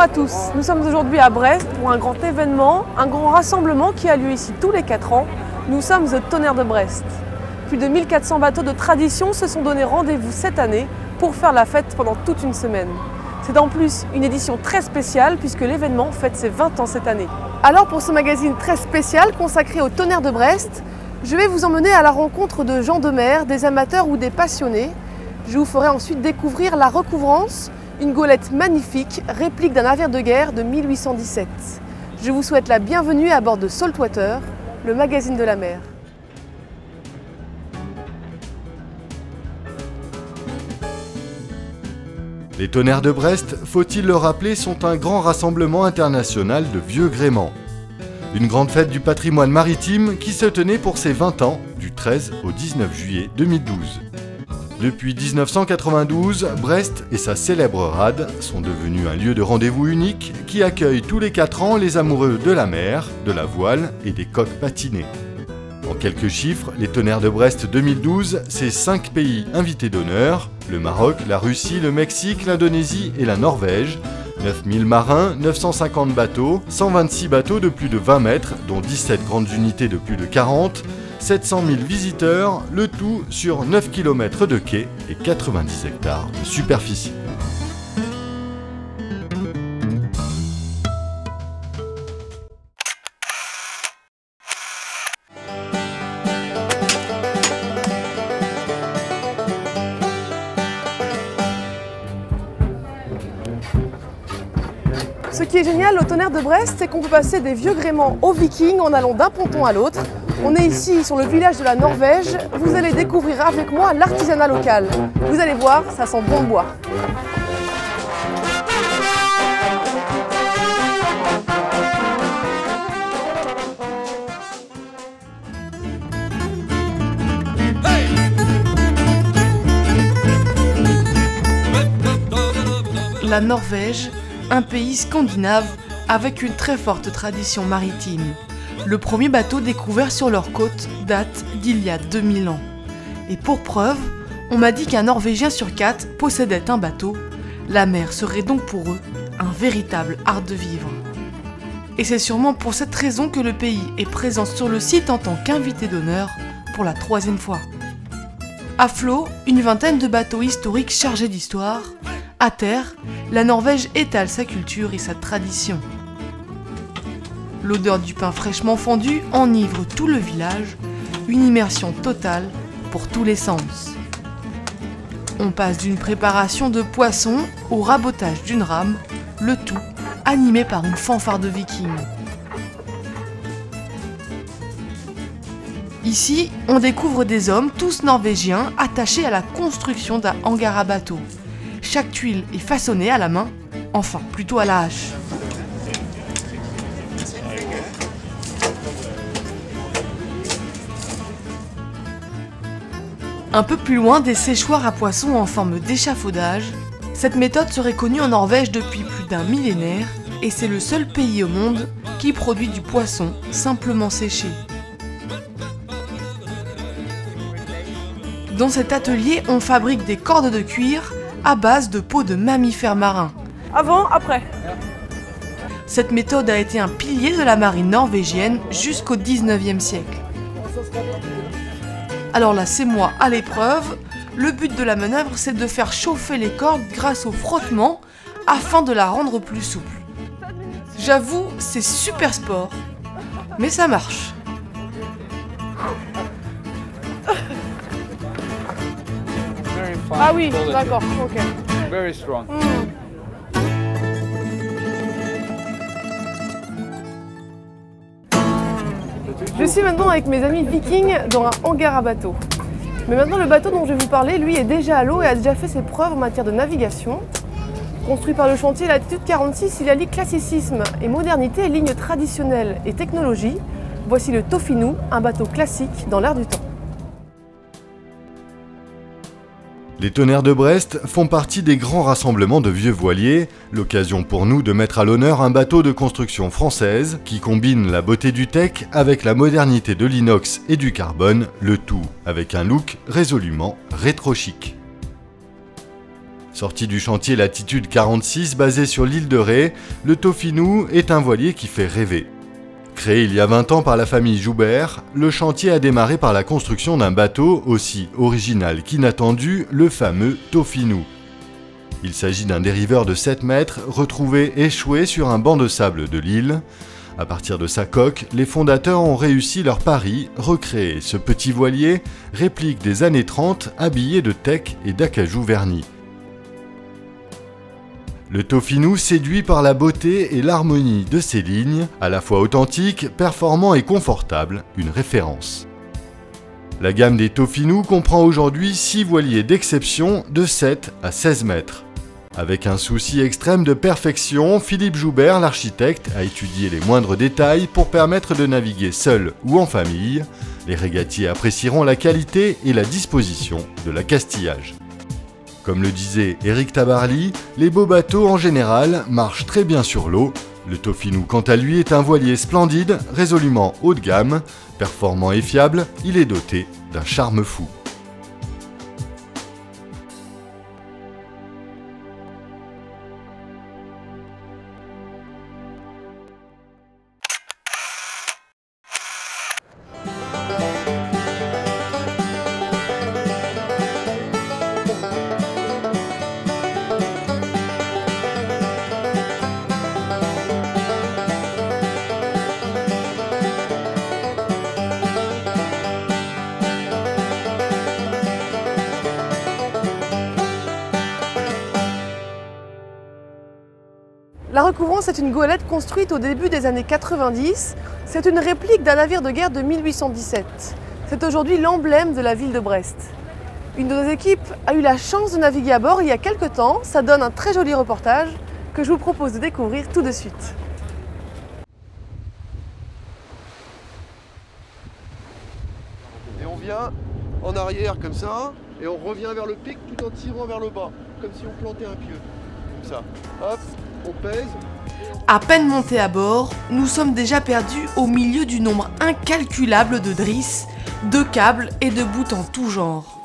à tous, nous sommes aujourd'hui à Brest pour un grand événement, un grand rassemblement qui a lieu ici tous les 4 ans. Nous sommes au Tonnerre de Brest. Plus de 1400 bateaux de tradition se sont donné rendez-vous cette année pour faire la fête pendant toute une semaine. C'est en plus une édition très spéciale puisque l'événement fête ses 20 ans cette année. Alors pour ce magazine très spécial consacré au Tonnerre de Brest, je vais vous emmener à la rencontre de gens de mer, des amateurs ou des passionnés. Je vous ferai ensuite découvrir la Recouvrance, une golette magnifique, réplique d'un navire de guerre de 1817. Je vous souhaite la bienvenue à bord de Saltwater, le magazine de la mer. Les Tonnerres de Brest, faut-il le rappeler, sont un grand rassemblement international de vieux gréements. Une grande fête du patrimoine maritime qui se tenait pour ses 20 ans, du 13 au 19 juillet 2012. Depuis 1992, Brest et sa célèbre rade sont devenus un lieu de rendez-vous unique qui accueille tous les 4 ans les amoureux de la mer, de la voile et des coques patinées. En quelques chiffres, les Tonnerres de Brest 2012, c'est 5 pays invités d'honneur, le Maroc, la Russie, le Mexique, l'Indonésie et la Norvège, 9000 marins, 950 bateaux, 126 bateaux de plus de 20 mètres, dont 17 grandes unités de plus de 40, 700 000 visiteurs, le tout sur 9 km de quai et 90 hectares de superficie. Ce qui est génial au Tonnerre de Brest, c'est qu'on peut passer des vieux gréements aux Vikings en allant d'un ponton à l'autre. On est ici sur le village de la Norvège. Vous allez découvrir avec moi l'artisanat local. Vous allez voir, ça sent bon le bois. La Norvège, un pays scandinave avec une très forte tradition maritime. Le premier bateau découvert sur leur côte date d'il y a 2000 ans. Et pour preuve, on m'a dit qu'un Norvégien sur 4 possédait un bateau. La mer serait donc pour eux un véritable art de vivre. Et c'est sûrement pour cette raison que le pays est présent sur le site en tant qu'invité d'honneur pour la 3e fois. À flot, une vingtaine de bateaux historiques chargés d'histoire. À terre, la Norvège étale sa culture et sa tradition. L'odeur du pain fraîchement fondu enivre tout le village, une immersion totale pour tous les sens. On passe d'une préparation de poissons au rabotage d'une rame, le tout animé par une fanfare de vikings. Ici, on découvre des hommes, tous norvégiens, attachés à la construction d'un hangar à bateau. Chaque tuile est façonnée à la main, enfin plutôt à la hache. Un peu plus loin, des séchoirs à poissons en forme d'échafaudage. Cette méthode serait connue en Norvège depuis plus d'un millénaire et c'est le seul pays au monde qui produit du poisson simplement séché. Dans cet atelier, on fabrique des cordes de cuir à base de peau de mammifères marins. Avant, après. Cette méthode a été un pilier de la marine norvégienne jusqu'au 19e siècle. Alors là, c'est moi à l'épreuve. Le but de la manœuvre, c'est de faire chauffer les cordes grâce au frottement afin de la rendre plus souple. J'avoue, c'est super sport, mais ça marche. Ah oui, d'accord, ok. Very strong. Je suis maintenant avec mes amis vikings dans un hangar à bateau. Mais maintenant, le bateau dont je vais vous parler, lui, est déjà à l'eau et a déjà fait ses preuves en matière de navigation. Construit par le chantier Latitude 46, il allie classicisme et modernité, lignes traditionnelles et technologie. Voici le Tofinu, un bateau classique dans l'air du temps. Les Tonnerres de Brest font partie des grands rassemblements de vieux voiliers, l'occasion pour nous de mettre à l'honneur un bateau de construction française qui combine la beauté du teak avec la modernité de l'inox et du carbone, le tout avec un look résolument rétro-chic. Sorti du chantier Latitude 46 basé sur l'île de Ré, le Toffinou est un voilier qui fait rêver. Créé il y a 20 ans par la famille Joubert, le chantier a démarré par la construction d'un bateau aussi original qu'inattendu, le fameux Toffinou. Il s'agit d'un dériveur de 7 mètres retrouvé échoué sur un banc de sable de l'île. À partir de sa coque, les fondateurs ont réussi leur pari, recréer ce petit voilier, réplique des années 30 habillé de teck et d'acajou vernis. Le Toffinou séduit par la beauté et l'harmonie de ses lignes, à la fois authentiques, performants et confortables, une référence. La gamme des Toffinous comprend aujourd'hui 6 voiliers d'exception de 7 à 16 mètres. Avec un souci extrême de perfection, Philippe Joubert, l'architecte, a étudié les moindres détails pour permettre de naviguer seul ou en famille. Les régatiers apprécieront la qualité et la disposition de l'accastillage. Comme le disait Éric Tabarly, les beaux bateaux en général marchent très bien sur l'eau. Le Toffinou, quant à lui, est un voilier splendide, résolument haut de gamme, performant et fiable, il est doté d'un charme fou. La Recouvrance est une goélette construite au début des années 90. C'est une réplique d'un navire de guerre de 1817. C'est aujourd'hui l'emblème de la ville de Brest. Une de nos équipes a eu la chance de naviguer à bord il y a quelques temps. Ça donne un très joli reportage que je vous propose de découvrir tout de suite. Et on vient en arrière comme ça, et on revient vers le pic tout en tirant vers le bas, comme si on plantait un pieu. Comme ça. Hop. On pèse. À peine montés à bord, nous sommes déjà perdus au milieu du nombre incalculable de drisses, de câbles et de bouts en tout genre.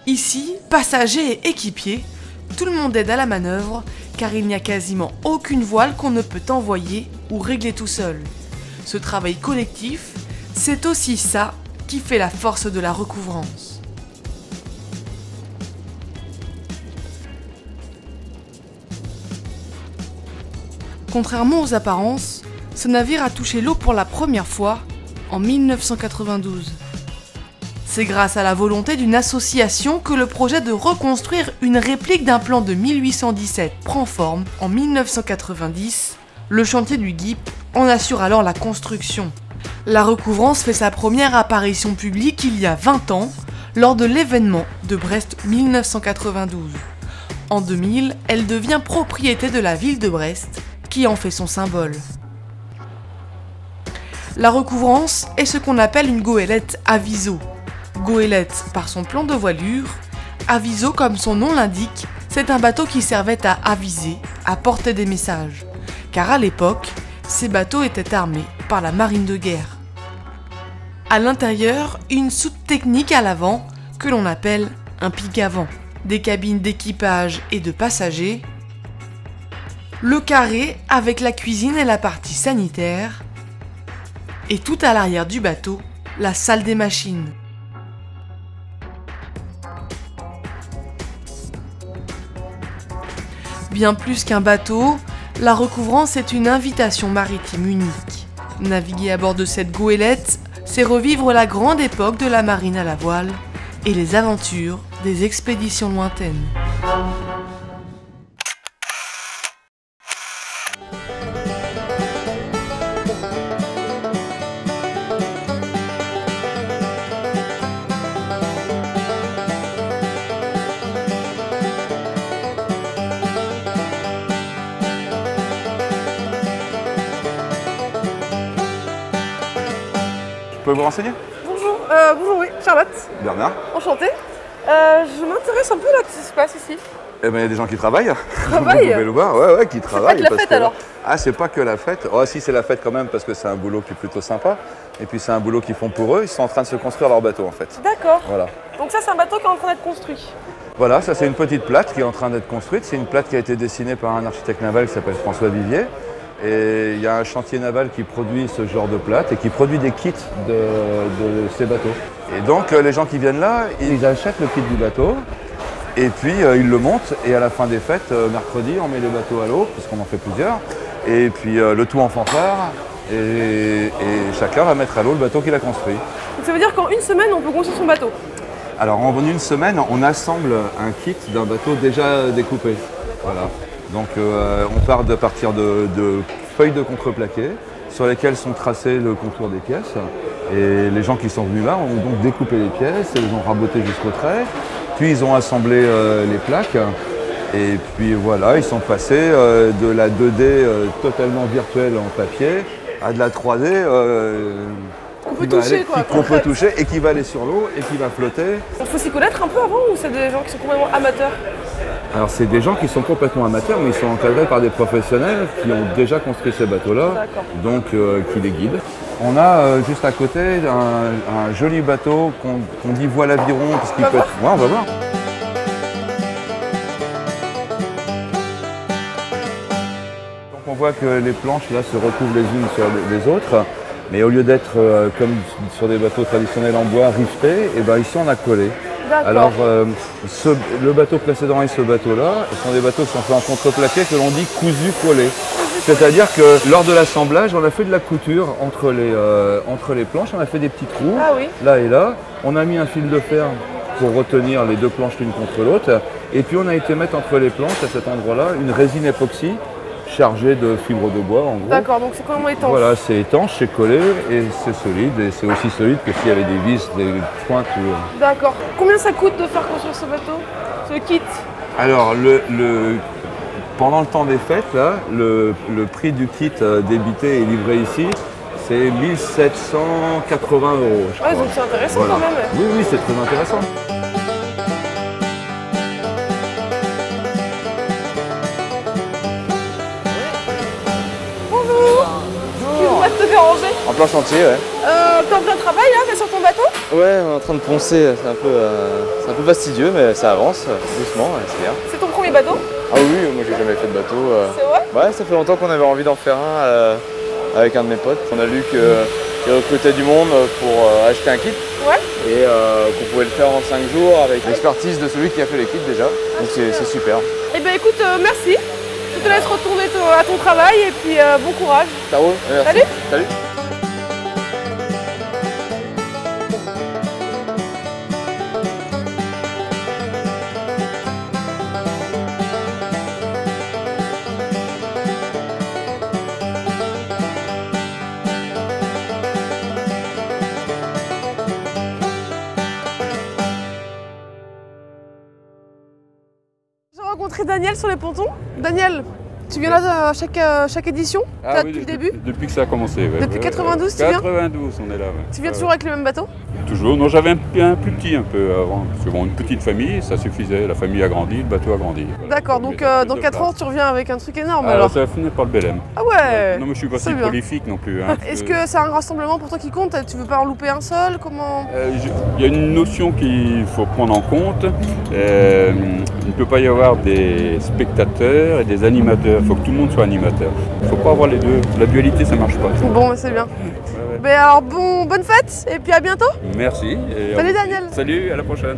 Ici, passagers et équipiers, tout le monde aide à la manœuvre car il n'y a quasiment aucune voile qu'on ne peut envoyer ou régler tout seul. Ce travail collectif, c'est aussi ça qui fait la force de la recouvrance. Contrairement aux apparences, ce navire a touché l'eau pour la première fois en 1992. C'est grâce à la volonté d'une association que le projet de reconstruire une réplique d'un plan de 1817 prend forme en 1990. Le chantier du GIP en assure alors la construction. La Recouvrance fait sa première apparition publique il y a 20 ans, lors de l'événement de Brest 1992. En 2000, elle devient propriété de la ville de Brest, qui en fait son symbole. La Recouvrance est ce qu'on appelle une goélette aviso. Goélette par son plan de voilure, aviso comme son nom l'indique, c'est un bateau qui servait à aviser, à porter des messages. Car à l'époque, ces bateaux étaient armés par la marine de guerre. À l'intérieur, une soute technique à l'avant que l'on appelle un pic avant. Des cabines d'équipage et de passagers, le carré avec la cuisine et la partie sanitaire, et tout à l'arrière du bateau, la salle des machines. Bien plus qu'un bateau, la Recouvrance est une invitation maritime unique. Naviguer à bord de cette goélette, c'est revivre la grande époque de la marine à la voile et les aventures des expéditions lointaines. Je peux vous renseigner? Bonjour, bonjour, oui, Charlotte. Bernard. Enchantée. Je m'intéresse un peu là, qu'est-ce qui se passe ici? Eh ben, il y a des gens qui travaillent. Travaillent? Vous pouvez le voir, ouais, qui travaillent. C'est pas que la fête alors? Ah, c'est pas que la fête. Oh, si, c'est la fête quand même, parce que c'est un boulot qui est plutôt sympa. Et puis, c'est un boulot qu'ils font pour eux. Ils sont en train de se construire leur bateau, en fait. D'accord. Voilà. Donc ça, c'est un bateau qui est en train d'être construit. Voilà, ça c'est une petite plaque qui est en train d'être construite. C'est une plaque qui a été dessinée par un architecte naval qui s'appelle François Vivier. Et il y a un chantier naval qui produit ce genre de plaque et qui produit des kits de ces bateaux. Et donc les gens qui viennent là, ils achètent le kit du bateau et puis ils le montent. Et à la fin des fêtes, mercredi, on met les bateaux à l'eau, puisqu'on en fait plusieurs. Et puis le tout en fanfare. Et chacun va mettre à l'eau le bateau qu'il a construit. Donc ça veut dire qu'en une semaine, on peut construire son bateau? Alors en une semaine, on assemble un kit d'un bateau déjà découpé. Voilà. Donc on part de partir de feuilles de contreplaqué sur lesquelles sont tracés le contour des pièces. Et les gens qui sont venus là ont donc découpé les pièces, ils ont raboté jusqu'au trait. Puis ils ont assemblé les plaques. Et puis voilà, ils sont passés de la 2D totalement virtuelle en papier à de la 3D Qu'on peut toucher, quoi. qu'on peut toucher et qui va aller sur l'eau et qui va flotter. Il faut s'y connaître un peu avant ou c'est des gens qui sont complètement amateurs? Alors c'est des gens qui sont complètement amateurs, mais ils sont encadrés par des professionnels qui ont déjà construit ces bateaux-là, donc qui les guident. On a juste à côté un joli bateau qu'on dit voile aviron, parce qu'il peut être... Ouais, on va voir. Donc on voit que les planches là se retrouvent les unes sur les autres, mais au lieu d'être comme sur des bateaux traditionnels en bois riftés, et ben ici on a collé. Alors, le bateau précédent et ce bateau-là sont des bateaux qui sont faits en contreplaqué que l'on dit cousu-collé. C'est-à-dire que lors de l'assemblage, on a fait de la couture entre les planches, on a fait des petits trous, là et là. On a mis un fil de fer pour retenir les deux planches l'une contre l'autre. Et puis on a été mettre entre les planches, à cet endroit-là, une résine époxy chargée de fibres de bois, en gros. D'accord, donc c'est complètement étanche. Voilà, c'est étanche, c'est collé et c'est solide. Et c'est aussi solide que s'il y avait des vis, des pointes. D'accord. Combien ça coûte de faire construire ce bateau, ce kit? Alors, pendant le temps des fêtes, là, le prix du kit débité et livré ici, c'est 1 780 €, je crois. Ouais, donc c'est intéressant quand même. Oui, oui, c'est très intéressant. Te déranger. En plein chantier, ouais. T'es en plein travail là, t'es sur ton bateau? Ouais, on est en train de poncer, c'est un peu fastidieux, mais ça avance doucement, ouais, c'est bien. C'est ton premier bateau? Ah oui, moi j'ai jamais fait de bateau. C'est vrai? Ouais, ça fait longtemps qu'on avait envie d'en faire un avec un de mes potes. On a lu qu'ils recrutaient du monde pour acheter un kit. Ouais. Et qu'on pouvait le faire en 5 jours avec l'expertise de celui qui a fait les kits déjà. Donc c'est super. Eh ben écoute, merci. Je te laisse retourner à ton travail et puis bon courage. Ça roule, merci. Salut. Salut. J'ai rencontré Daniel sur les pontons. Daniel, tu viens là à chaque édition? Ah Là oui, depuis le début? Depuis que ça a commencé. Ouais, Depuis 92, tu viens? 92, on est là. Ouais. Tu viens toujours avec le même bateau? Toujours. Non, j'avais un plus petit un peu avant. Parce que bon, une petite famille, ça suffisait. La famille a grandi, le bateau a grandi. Voilà. D'accord, donc dans 4 ans, tu reviens avec un truc énorme alors? Ça finit par le Belém. Ah ouais. Non, mais je suis pas si c'est bien. prolifique non plus. Hein. Est-ce que c'est un rassemblement pour toi qui compte? Tu veux pas en louper un seul? Comment? Il y a une notion qu'il faut prendre en compte. Il ne peut pas y avoir des spectateurs et des animateurs. Il faut que tout le monde soit animateur. Il ne faut pas avoir les deux. La dualité, ça ne marche pas. Bon, c'est bien. Ouais. Ben alors, bonne fête et puis à bientôt. Merci. Et Salut Daniel. Salut, à la prochaine.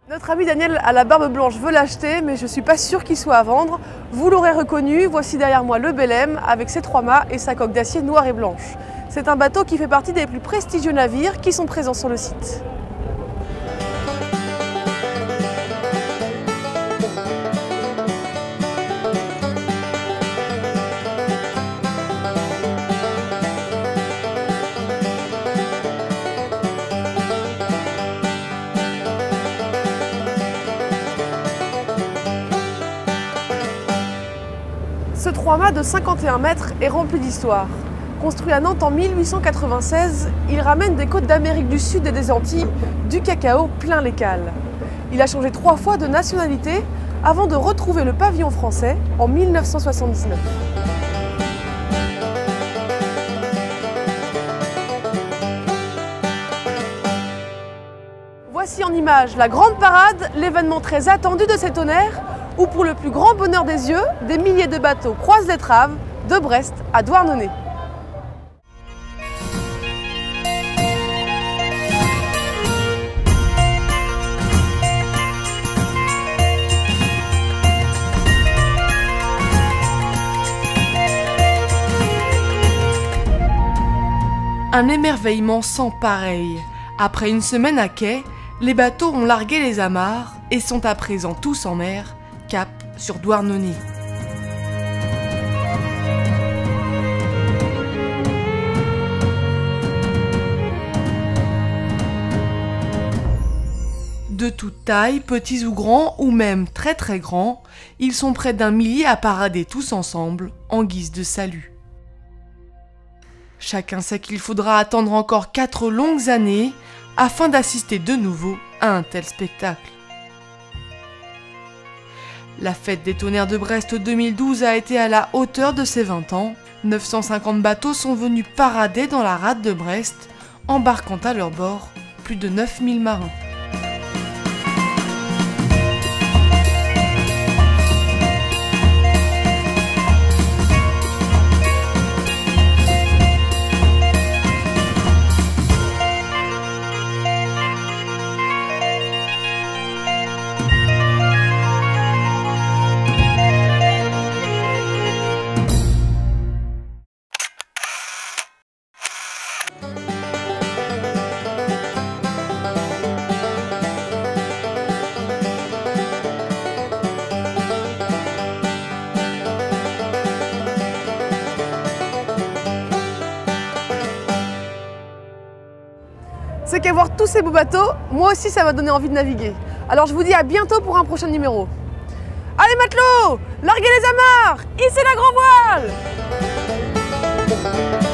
Notre ami Daniel à la barbe blanche veut l'acheter, mais je ne suis pas sûre qu'il soit à vendre. Vous l'aurez reconnu, voici derrière moi le Belém avec ses 3 mâts et sa coque d'acier noire et blanche. C'est un bateau qui fait partie des plus prestigieux navires qui sont présents sur le site. Ce 3 mâts de 51 mètres est rempli d'histoire. Construit à Nantes en 1896, il ramène des côtes d'Amérique du Sud et des Antilles du cacao plein les cales. Il a changé 3 fois de nationalité avant de retrouver le pavillon français en 1979. Voici en images la grande parade, l'événement très attendu de ces tonnerres, où pour le plus grand bonheur des yeux, des milliers de bateaux croisent l'étrave de Brest à Douarnenez. Un émerveillement sans pareil. Après une semaine à quai, les bateaux ont largué les amarres et sont à présent tous en mer, cap sur Douarnenez. De toute taille, petits ou grands, ou même très très grands, ils sont près d'1 millier à parader tous ensemble, en guise de salut. Chacun sait qu'il faudra attendre encore 4 longues années afin d'assister de nouveau à un tel spectacle. La fête des tonnerres de Brest 2012 a été à la hauteur de ses 20 ans. 950 bateaux sont venus parader dans la rade de Brest, embarquant à leur bord plus de 9000 marins. C'est qu'à voir tous ces beaux bateaux, moi aussi ça m'a donné envie de naviguer. Alors je vous dis à bientôt pour un prochain numéro. Allez matelots, larguez les amarres, hissez la grand voile!